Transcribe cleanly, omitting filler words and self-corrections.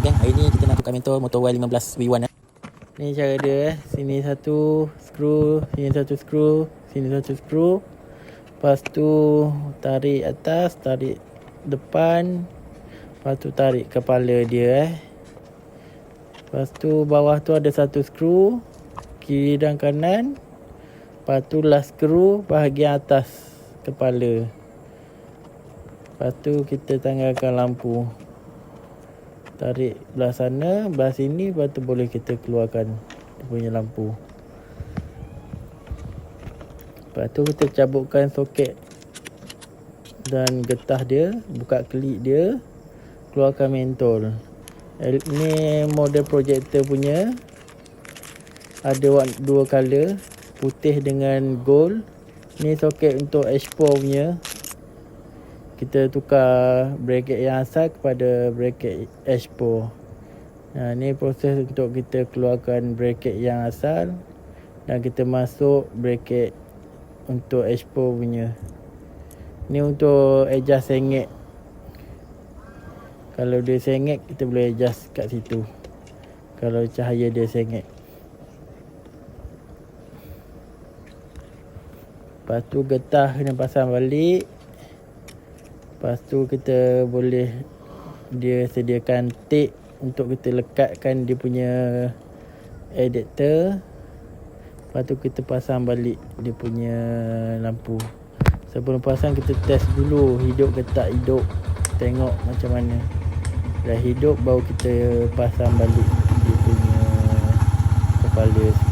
geng, hari ni kita nak tukar mentor motor Y15 V1 Ni cara dia Sini satu skru, sini satu skru, sini satu skru. Lepas tu tarik atas, tarik depan. Lepas tu tarik kepala dia Lepas tu bawah tu ada satu skru, kiri dan kanan. Lepas tu last skru bahagian atas kepala. Lepas tu kita tanggalkan lampu. Tarik belah sana, belah sini. Lepas tu boleh kita keluarkan dia punya lampu. Lepas tu kita cabutkan soket dan getah dia, buka klik dia, keluarkan mentol. Ni model projector punya, ada dua color, putih dengan gold. Ni soket untuk H4 punya. Kita tukar bracket yang asal kepada bracket H4. Ni proses untuk kita keluarkan bracket yang asal dan kita masuk bracket untuk H4 punya. Ni untuk adjust sengit. Kalau dia sengit, kita boleh adjust kat situ. Kalau cahaya dia sengit. Lepas tu getah kena pasang balik. Lepas tu kita boleh dia sediakan tape untuk kita lekatkan dia punya adapter. Lepas tu kita pasang balik dia punya lampu. Sebelum pasang kita test dulu hidup ke tak hidup. Tengok macam mana. Dah hidup baru kita pasang balik dia punya kepala.